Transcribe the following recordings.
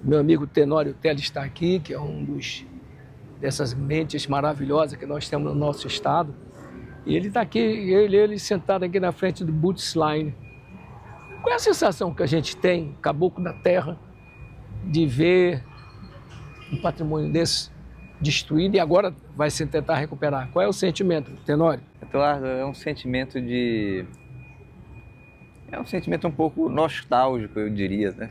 Meu amigo Tenório Teles está aqui, que é dessas mentes maravilhosas que nós temos no nosso estado. E ele está aqui, ele sentado aqui na frente do Boots Line. Qual é a sensação que a gente tem, caboclo da terra, de ver um patrimônio desse destruído e agora vai se tentar recuperar? Qual é o sentimento, Tenório? Eduardo, é um sentimento É um sentimento um pouco nostálgico, eu diria, né?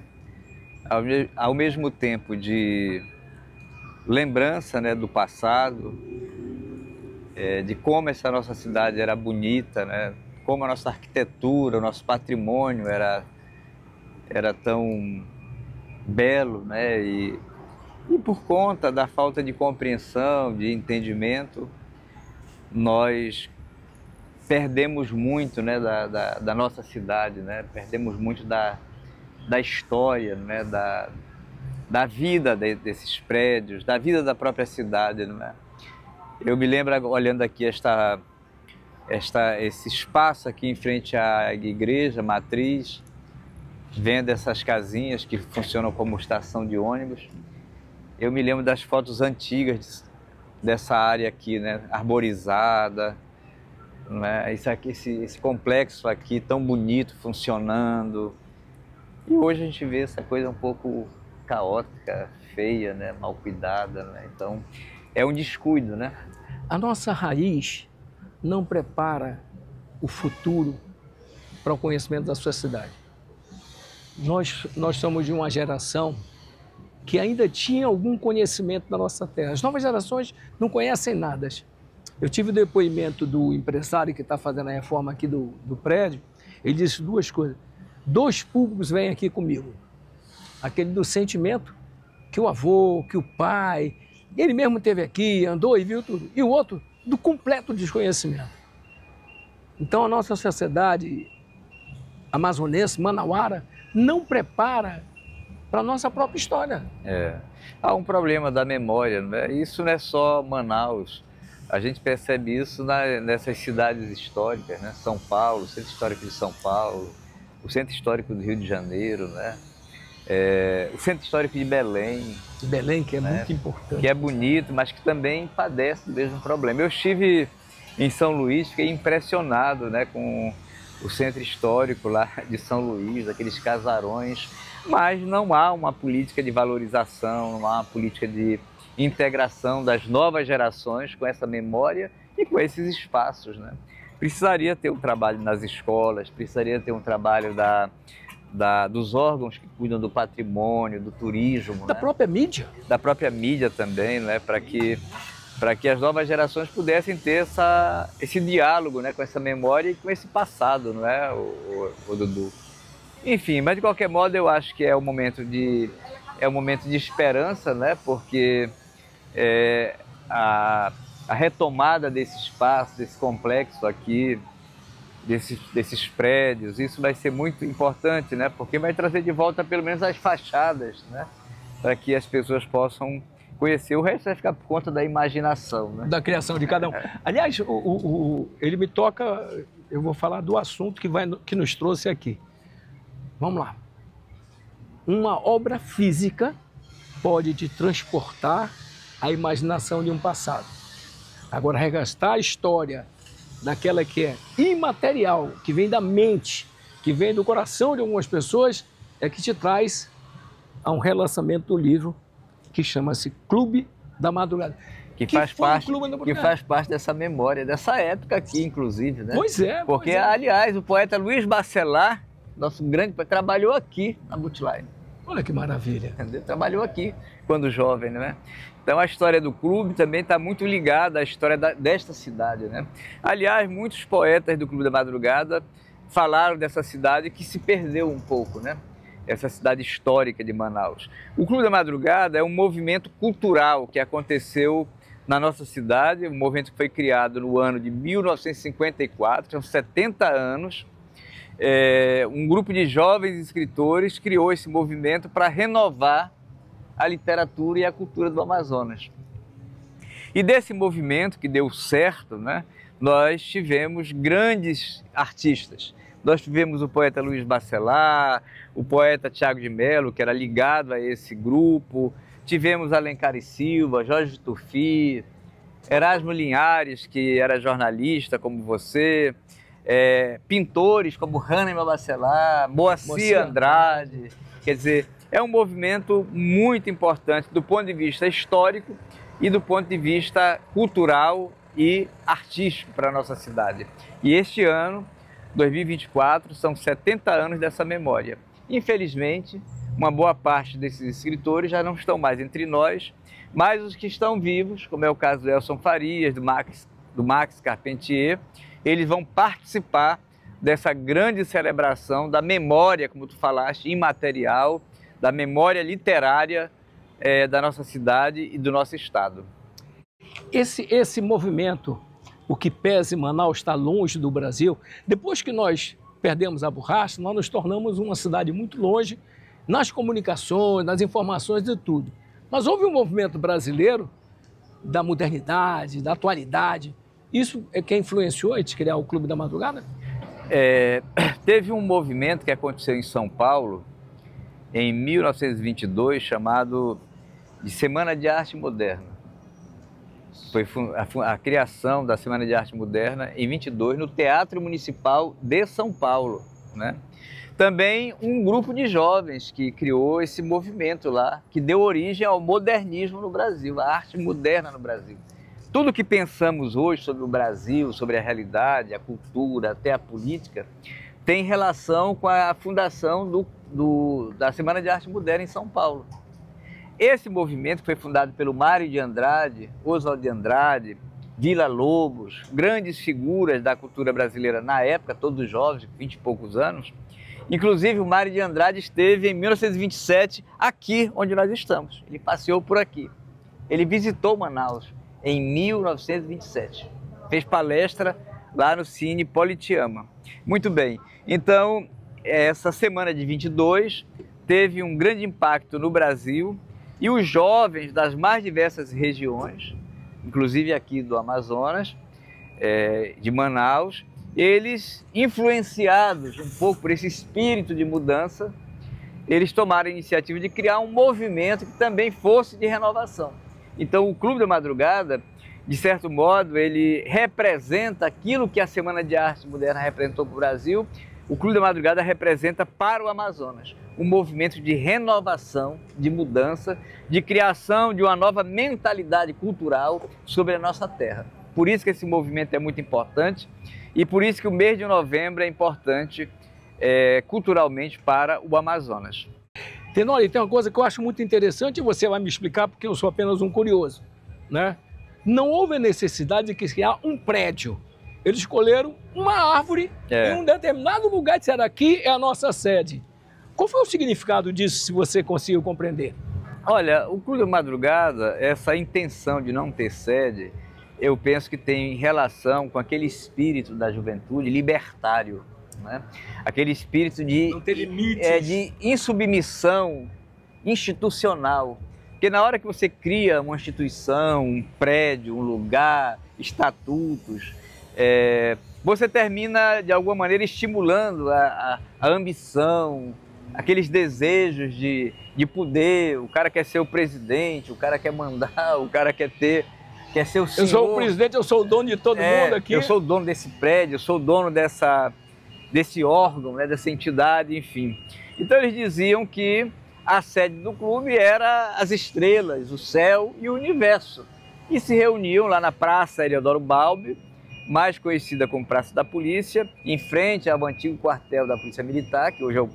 Ao mesmo tempo de lembrança, né, do passado, de como essa nossa cidade era bonita, né? Como a nossa arquitetura, o nosso patrimônio era tão belo, né? E por conta da falta de compreensão, de entendimento, nós perdemos muito, né, da nossa cidade, né? Perdemos muito da história, né, da vida desses prédios, da vida da própria cidade, né? Eu me lembro, olhando aqui esse espaço aqui em frente à igreja matriz, vendo essas casinhas que funcionam como estação de ônibus, eu me lembro das fotos antigas dessa área aqui, né, arborizada, né? Esse complexo aqui tão bonito, funcionando. E hoje a gente vê essa coisa um pouco caótica, feia, né? Mal cuidada, né? Então, é um descuido, né? A nossa raiz não prepara o futuro para o conhecimento da sua cidade. Nós somos de uma geração que ainda tinha algum conhecimento da nossa terra. As novas gerações não conhecem nada. Eu tive o depoimento do empresário que está fazendo a reforma aqui do prédio. Ele disse duas coisas. Dois públicos vêm aqui comigo. Aquele do sentimento, que o avô, que o pai, ele mesmo esteve aqui, andou e viu tudo. E o outro, do completo desconhecimento. Então a nossa sociedade amazonense, manauara, não prepara para a nossa própria história. Há um problema da memória, né? Isso não é só Manaus. A gente percebe isso nessas cidades históricas, né? São Paulo, o Centro Histórico de São Paulo, o Centro Histórico do Rio de Janeiro, né? O Centro Histórico de Belém. Belém, que é, né, muito importante. Que é bonito, mas que também padece do mesmo problema. Eu estive em São Luís, fiquei impressionado, né, com o Centro Histórico lá de São Luís, aqueles casarões, mas não há uma política de valorização, não há uma política de integração das novas gerações com essa memória e com esses espaços, né? Precisaria ter um trabalho nas escolas, precisaria ter um trabalho dos órgãos que cuidam do patrimônio, do turismo, da, né, própria mídia. Da própria mídia também, né? Para que as novas gerações pudessem ter esse diálogo, né, com essa memória e com esse passado, não é, o Dudu? Enfim, mas de qualquer modo eu acho que é um momento de esperança, né? Porque a retomada desse espaço, desse complexo aqui, desses prédios, isso vai ser muito importante, né? Porque vai trazer de volta pelo menos as fachadas, né? Para que as pessoas possam conhecer. O resto vai ficar por conta da imaginação, né? Da criação de cada um. Aliás, ele me toca, eu vou falar do assunto que nos trouxe aqui. Vamos lá. Uma obra física pode te transportar à imaginação de um passado. Agora, resgatar a história daquela que é imaterial, que vem da mente, que vem do coração de algumas pessoas, é que te traz a um relançamento do livro que chama-se Clube da Madrugada. Que faz parte dessa memória, dessa época aqui, inclusive, né? Pois é. Porque, aliás, o poeta Luiz Bacelar, nosso grande poeta, trabalhou aqui na Bootline. Olha que maravilha. Entendeu? Trabalhou aqui quando jovem, né? Então a história do clube também está muito ligada à história desta cidade, né? Aliás, muitos poetas do Clube da Madrugada falaram dessa cidade que se perdeu um pouco, né? Essa cidade histórica de Manaus. O Clube da Madrugada é um movimento cultural que aconteceu na nossa cidade, um movimento que foi criado no ano de 1954, são 70 anos. Um grupo de jovens escritores criou esse movimento para renovar a literatura e a cultura do Amazonas. E desse movimento que deu certo, né, nós tivemos grandes artistas. Nós tivemos o poeta Luiz Bacelar, o poeta Tiago de Mello, que era ligado a esse grupo. Tivemos Alencar e Silva, Jorge Tuffi, Erasmo Linhares, que era jornalista como você, pintores como Hannibal Bacelar, Moacir Andrade. Quer dizer, é um movimento muito importante do ponto de vista histórico e do ponto de vista cultural e artístico para a nossa cidade. E este ano, 2024, são 70 anos dessa memória. Infelizmente, uma boa parte desses escritores já não estão mais entre nós, mas os que estão vivos, como é o caso do Elson Farias, do Max Carpentier, eles vão participar dessa grande celebração da memória, como tu falaste, imaterial, da memória literária da nossa cidade e do nosso estado. Esse movimento, o que pesa em Manaus, está longe do Brasil. Depois que nós perdemos a borracha, nós nos tornamos uma cidade muito longe nas comunicações, nas informações e tudo. Mas houve um movimento brasileiro da modernidade, da atualidade. Isso é que influenciou a gente criar o Clube da Madrugada? Teve um movimento que aconteceu em São Paulo, em 1922, chamado de Semana de Arte Moderna. Foi a criação da Semana de Arte Moderna em 22 no Teatro Municipal de São Paulo, né? Também um grupo de jovens que criou esse movimento lá, que deu origem ao modernismo no Brasil, a arte moderna no Brasil. Tudo que pensamos hoje sobre o Brasil, sobre a realidade, a cultura, até a política, tem relação com a fundação da Semana de Arte Moderna em São Paulo. Esse movimento foi fundado pelo Mário de Andrade, Oswald de Andrade, Vila Lobos, grandes figuras da cultura brasileira na época, todos jovens, 20 e poucos anos. Inclusive, o Mário de Andrade esteve em 1927 aqui onde nós estamos. Ele passeou por aqui. Ele visitou Manaus em 1927. Fez palestra lá no Cine Politeama. Muito bem. Então, essa semana de 22 teve um grande impacto no Brasil e os jovens das mais diversas regiões, inclusive aqui do Amazonas, de Manaus, eles, influenciados um pouco por esse espírito de mudança, eles tomaram a iniciativa de criar um movimento que também fosse de renovação. Então, o Clube da Madrugada, de certo modo, ele representa aquilo que a Semana de Arte Moderna representou para o Brasil. O Clube da Madrugada representa para o Amazonas um movimento de renovação, de mudança, de criação de uma nova mentalidade cultural sobre a nossa terra. Por isso que esse movimento é muito importante e por isso que o mês de novembro é importante culturalmente para o Amazonas. Tenório, tem uma coisa que eu acho muito interessante e você vai me explicar porque eu sou apenas um curioso, né? Não houve necessidade de criar um prédio. Eles escolheram uma árvore em um determinado lugar e disseram, aqui é a nossa sede. Qual foi o significado disso, se você conseguiu compreender? Olha, o Clube da Madrugada, essa intenção de não ter sede, eu penso que tem relação com aquele espírito da juventude libertário, né? Aquele espírito de, não ter limites. De insubmissão institucional. Porque na hora que você cria uma instituição, um prédio, um lugar, estatutos, você termina, de alguma maneira, estimulando a ambição, aqueles desejos de poder. O cara quer ser o presidente, o cara quer mandar, o cara quer ser o senhor. Eu sou o presidente, eu sou o dono de todo mundo aqui. Eu sou o dono desse prédio, eu sou o dono desse órgão, né, dessa entidade, enfim. Então eles diziam que a sede do clube era as estrelas, o céu e o universo. E se reuniam lá na Praça Heliodoro Balbi, mais conhecida como Praça da Polícia, em frente ao antigo quartel da Polícia Militar, que hoje é o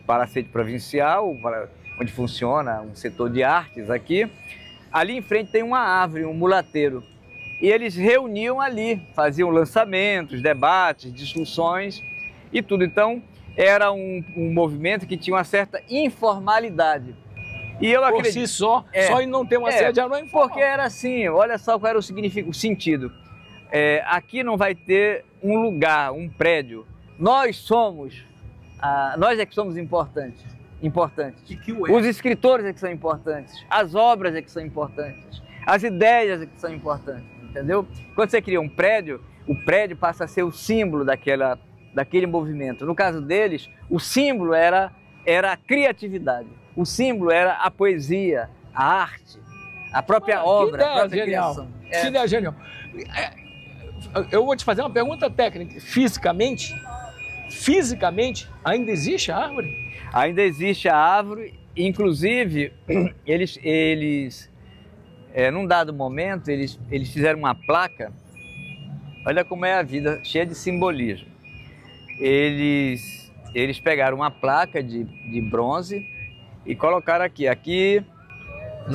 Palacete Provincial, onde funciona um setor de artes aqui. Ali em frente tem uma árvore, um mulateiro. E eles reuniam ali, faziam lançamentos, debates, discussões e tudo. Então, era um movimento que tinha uma certa informalidade. E eu acredito... Por si só, só em não ter uma sede já não é informal. Porque era assim, olha só qual era o sentido. Aqui não vai ter um lugar, um prédio. Nós é que somos importantes. Os escritores é que são importantes, as obras é que são importantes, as ideias é que são importantes, entendeu? Quando você cria um prédio, o prédio passa a ser o símbolo daquele movimento. No caso deles, o símbolo era a criatividade, o símbolo era a poesia, a arte, a própria obra, a própria criação. Que ideia genial. Eu vou te fazer uma pergunta técnica. Fisicamente, ainda existe a árvore? Ainda existe a árvore, inclusive, eles num dado momento, eles fizeram uma placa. Olha como é a vida, cheia de simbolismo. Eles pegaram uma placa de bronze e colocaram aqui. Aqui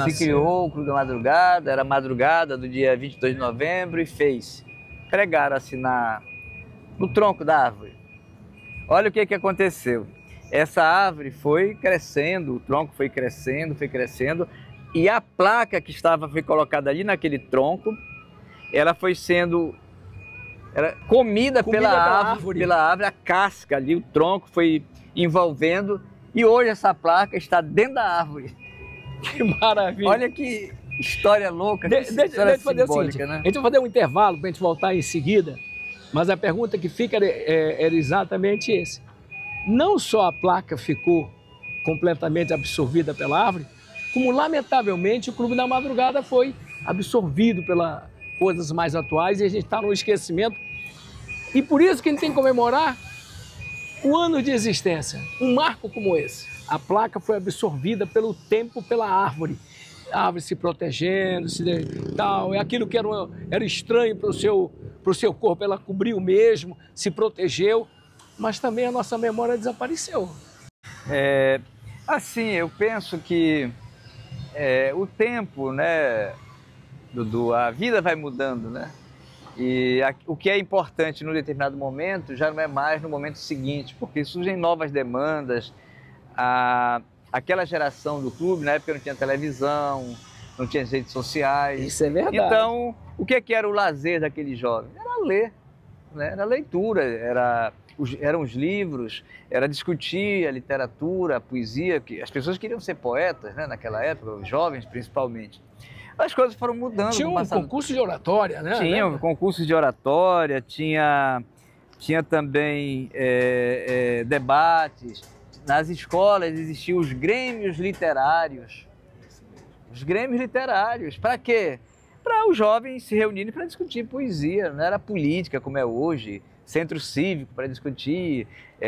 se criou o Clube da Madrugada, era madrugada do dia 22 de novembro e fez. Pregaram assim no tronco da árvore. Olha o que aconteceu. Essa árvore foi crescendo, o tronco foi crescendo, e a placa que foi colocada ali naquele tronco, ela foi sendo comida pela árvore, a casca ali, o tronco foi envolvendo, e hoje essa placa está dentro da árvore. Que maravilha! Olha que história louca, deixa eu fazer o seguinte, né? A gente vai fazer um intervalo para a gente voltar em seguida, mas a pergunta que fica era exatamente esse. Não só a placa ficou completamente absorvida pela árvore, como lamentavelmente o Clube da Madrugada foi absorvido pelas coisas mais atuais e a gente está no esquecimento. E por isso que a gente tem que comemorar o ano de existência, um marco como esse. A placa foi absorvida pelo tempo, pela árvore. A árvore se protegendo, tal. É aquilo que era estranho para o seu corpo, ela cobriu mesmo, se protegeu. Mas também a nossa memória desapareceu. Assim, eu penso que o tempo, né, Dudu, a vida vai mudando, né? E o que é importante num determinado momento já não é mais no momento seguinte, porque surgem novas demandas. Aquela geração do clube, na época não tinha televisão, não tinha redes sociais. Isso é verdade. Então, o que era o lazer daquele jovem? Era ler, né? Era leitura, eram os livros, era discutir a literatura, a poesia, que as pessoas queriam ser poetas, né, naquela época, os jovens principalmente. As coisas foram mudando. Tinha um concurso de oratória, né? Tinha um concurso de oratória, tinha também debates. Nas escolas existiam os grêmios literários. Os grêmios literários, para quê? Para os jovens se reunirem para discutir poesia, não era política como é hoje, centro cívico para discutir,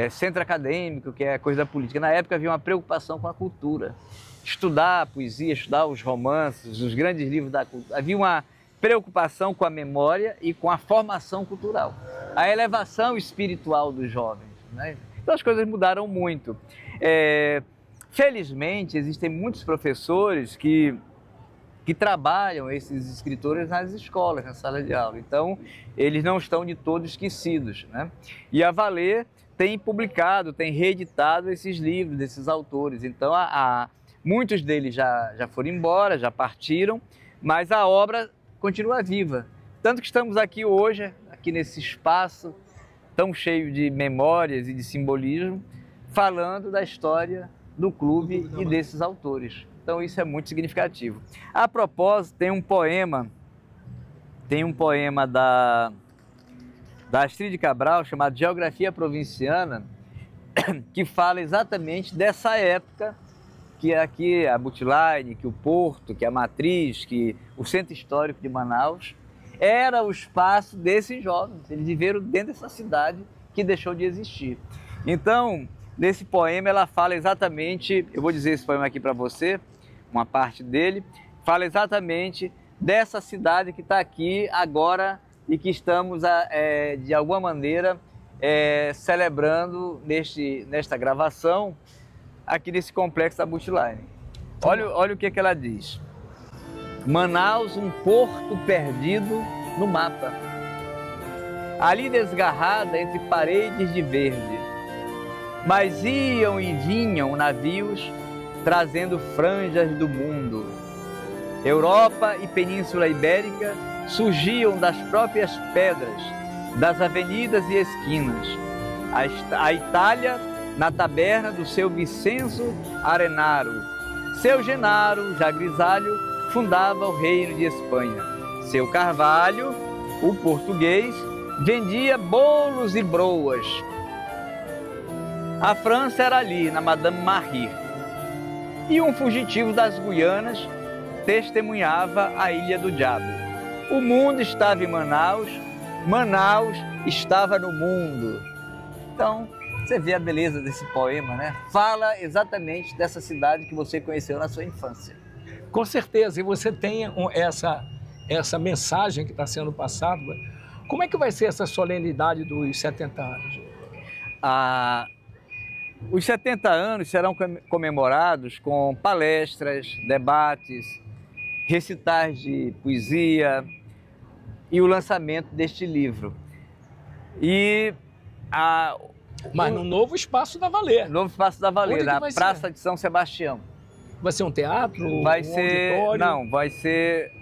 centro acadêmico, que é coisa da política. Na época havia uma preocupação com a cultura. Estudar a poesia, estudar os romances, os grandes livros da cultura. Havia uma preocupação com a memória e com a formação cultural. A elevação espiritual dos jovens, né? Então as coisas mudaram muito. Felizmente, existem muitos professores que trabalham esses escritores nas escolas, na sala de aula. Então, eles não estão de todo esquecidos, né? E a Valer tem publicado, tem reeditado esses livros desses autores. Então, muitos deles já foram embora, já partiram, mas a obra continua viva. Tanto que estamos aqui hoje, aqui nesse espaço tão cheio de memórias e de simbolismo, falando da história do clube e desses autores. Então isso é muito significativo. A propósito, tem um poema da Astrid Cabral, chamado Geografia Provinciana, que fala exatamente dessa época, que é aqui a Bootline, que o Porto, que a Matriz, que o Centro Histórico de Manaus, era o espaço desses jovens. Eles viveram dentro dessa cidade que deixou de existir. Então, nesse poema, ela fala exatamente, eu vou dizer esse poema aqui para você, uma parte dele, fala exatamente dessa cidade que está aqui agora e que estamos, de alguma maneira, celebrando nesta gravação, aqui nesse complexo da Bootline. Olha o que ela diz. Manaus, um porto perdido no mapa. Ali desgarrada entre paredes de verde. Mas iam e vinham navios trazendo franjas do mundo. Europa e Península Ibérica surgiam das próprias pedras, das avenidas e esquinas. A Itália na taberna do seu Vicenzo Arenaro. Seu Genaro, já grisalho, fundava o reino de Espanha. Seu Carvalho, o português, vendia bolos e broas. A França era ali, na Madame Marie. E um fugitivo das Guianas testemunhava a Ilha do Diabo. O mundo estava em Manaus, Manaus estava no mundo. Então, você vê a beleza desse poema, né? Fala exatamente dessa cidade que você conheceu na sua infância. Com certeza, e você tem essa mensagem que está sendo passada. Como é que vai ser essa solenidade dos 70 anos? Os 70 anos serão comemorados com palestras, debates, recitais de poesia e o lançamento deste livro. Mas no novo Espaço da Valer. Novo Espaço da Valer, na Praça de São Sebastião. Vai ser um teatro? Vai ser, auditório? Não, vai ser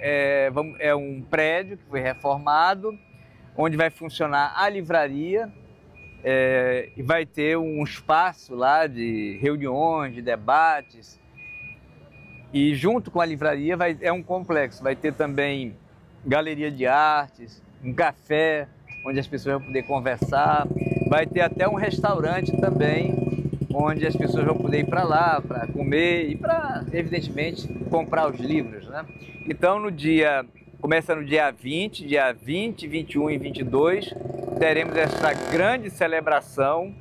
um prédio que foi reformado, onde vai funcionar a livraria. E vai ter um espaço lá de reuniões, de debates. E junto com a livraria é um complexo. Vai ter também galeria de artes, um café, onde as pessoas vão poder conversar. Vai ter até um restaurante também, onde as pessoas vão poder ir para lá, para comer e para, evidentemente, comprar os livros, né? Então, começa no dia 20, 21 e 22, teremos essa grande celebração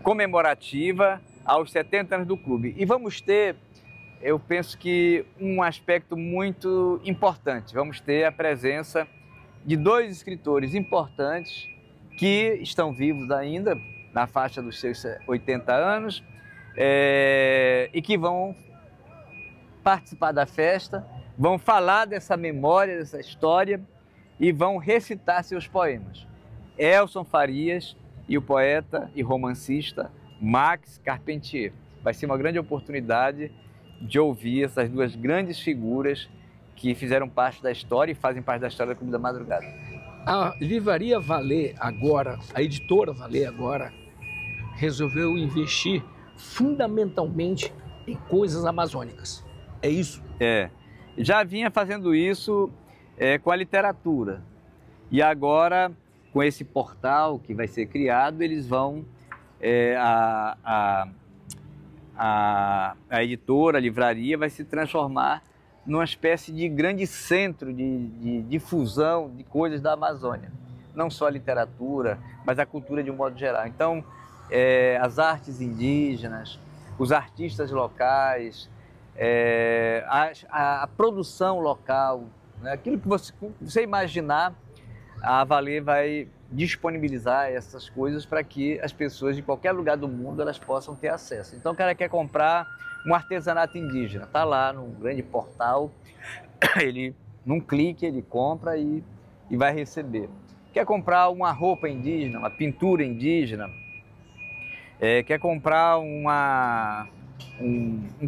comemorativa aos 70 anos do clube. E vamos ter, eu penso que um aspecto muito importante, vamos ter a presença de 2 escritores importantes que estão vivos ainda, na faixa dos seus 80 anos, e que vão participar da festa, vão falar dessa memória, dessa história e vão recitar seus poemas. Elson Farias e o poeta e romancista Max Carpentier. Vai ser uma grande oportunidade de ouvir essas 2 grandes figuras que fizeram parte da história e fazem parte da história do Clube da Madrugada. A Livraria Valer agora, a editora Valer agora, resolveu investir fundamentalmente em coisas amazônicas. É isso? Já vinha fazendo isso com a literatura. E agora, com esse portal que vai ser criado, eles vão... a editora, a livraria, vai se transformar numa espécie de grande centro de difusão de coisas da Amazônia. Não só a literatura, mas a cultura de um modo geral. Então, as artes indígenas, os artistas locais, a produção local, né? Aquilo que você imaginar, a Valer vai disponibilizar essas coisas para que as pessoas de qualquer lugar do mundo elas possam ter acesso. Então, o cara quer comprar um artesanato indígena, está lá no grande portal, num clique ele compra e vai receber. Quer comprar uma roupa indígena, uma pintura indígena, quer comprar um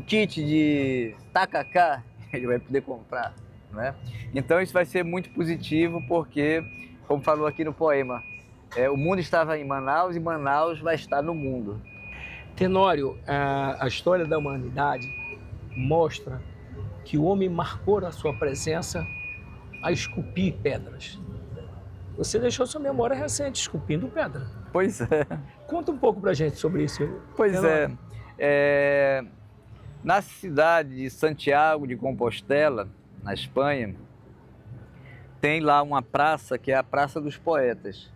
kit de tacacá, ele vai poder comprar, né? Então isso vai ser muito positivo porque, como falou aqui no poema, o mundo estava em Manaus e Manaus vai estar no mundo. Tenório, a história da humanidade mostra que o homem marcou a sua presença a esculpir pedras. Você deixou sua memória recente esculpindo pedra. Pois é. Conta um pouco pra gente sobre isso. Pois é. Na cidade de Santiago de Compostela, na Espanha, tem lá uma praça que é a Praça dos Poetas,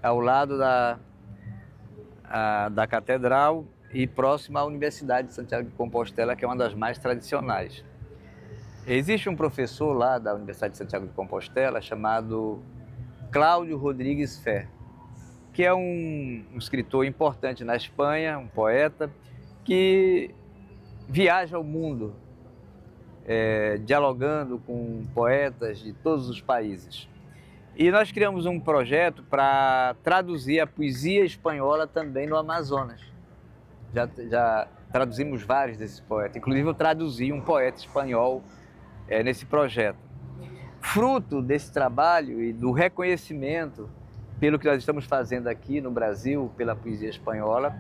ao lado da Catedral e próxima à Universidade de Santiago de Compostela, que é uma das mais tradicionais. Existe um professor lá da Universidade de Santiago de Compostela chamado Cláudio Rodrigues Fé, que é um escritor importante na Espanha, um poeta, que viaja ao mundo dialogando com poetas de todos os países. E nós criamos um projeto para traduzir a poesia espanhola também no Amazonas. Já traduzimos vários desses poetas, inclusive eu traduzi um poeta espanhol nesse projeto. Fruto desse trabalho e do reconhecimento pelo que nós estamos fazendo aqui no Brasil, pela poesia espanhola,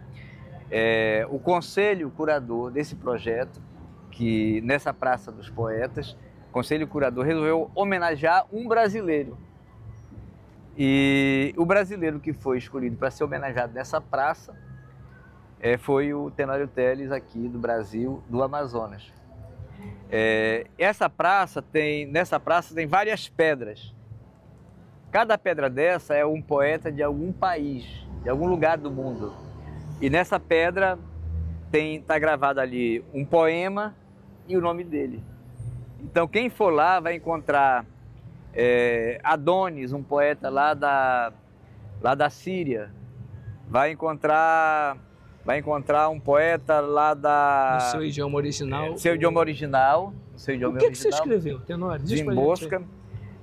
o conselho curador desse projeto, que nessa Praça dos Poetas, o conselho curador resolveu homenagear um brasileiro. E o brasileiro que foi escolhido para ser homenageado nessa praça foi o Tenório Teles, aqui do Brasil, do Amazonas. Nessa praça tem várias pedras. Cada pedra dessa é um poeta de algum país, de algum lugar do mundo. E nessa pedra está gravado ali um poema e o nome dele. Então quem for lá vai encontrar Adonis, um poeta lá da Síria. Vai encontrar um poeta lá No seu idioma original. Seu idioma original. O que você escreveu, Tenório? De Mosca.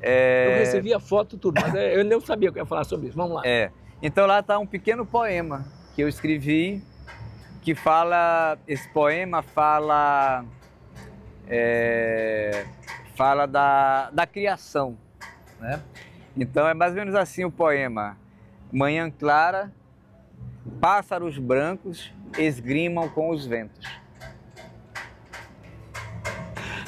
Eu recebi a foto tudo, mas eu não sabia o que ia falar sobre isso. Vamos lá. Então lá está um pequeno poema que eu escrevi, que fala, esse poema fala da criação, né? Então é mais ou menos assim o poema. Manhã clara, pássaros brancos esgrimam com os ventos.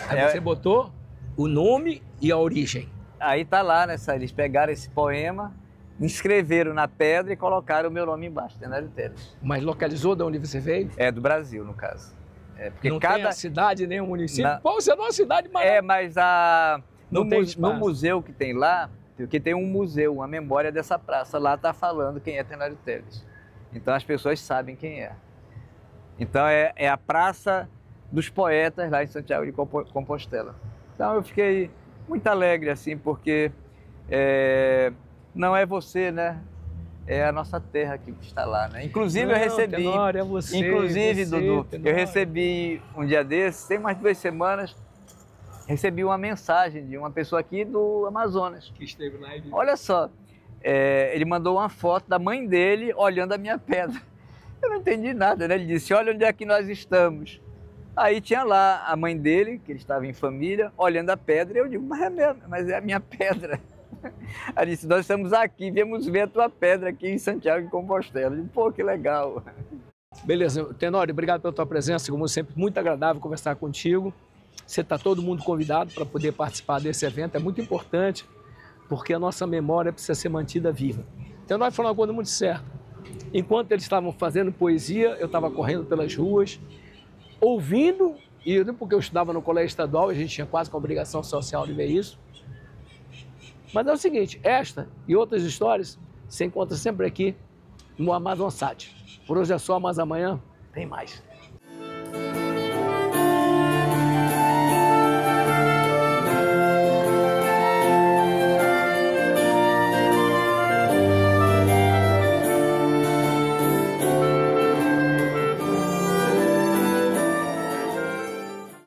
Aí você botou o nome e a origem. Aí tá lá, eles pegaram esse poema, escreveram na pedra e colocaram o meu nome embaixo, Tenório Teles. Mas localizou de onde você veio? É do Brasil, no caso. Porque não tem a cidade nem o município? Pô, você é uma cidade maravilhosa. Mas no museu que tem lá, porque tem um museu, uma memória dessa praça, lá tá falando quem é Tenório Teles. Então as pessoas sabem quem é. Então é a Praça dos Poetas lá em Santiago de Compostela. Então eu fiquei muito alegre assim, porque não é você, né? É a nossa terra que está lá, né? Inclusive eu recebi, Tenório, é você, inclusive, Dudu, Tenório. eu recebi um dia desses, tem mais de 2 semanas, recebi uma mensagem de uma pessoa aqui do Amazonas. Que esteve lá e viu. Olha só, ele mandou uma foto da mãe dele olhando a minha pedra. Eu não entendi nada, né? Ele disse, olha onde é que nós estamos. Aí tinha lá a mãe dele, que ele estava em família, olhando a pedra, e eu digo, mas é a minha pedra. Ela disse, nós estamos aqui, viemos ver a tua pedra aqui em Santiago de Compostela. Eu digo, pô, que legal. Beleza, Tenório, obrigado pela tua presença, como sempre, muito agradável conversar contigo. Você está todo mundo convidado para poder participar desse evento, é muito importante, porque a nossa memória precisa ser mantida viva. Tenório falou uma coisa muito certa. Enquanto eles estavam fazendo poesia, eu estava correndo pelas ruas, ouvindo, e porque eu estudava no colégio estadual, a gente tinha quase que a obrigação social de ver isso. Mas é o seguinte, esta e outras histórias você encontra sempre aqui no Amazonsat. Por hoje é só, mas amanhã tem mais.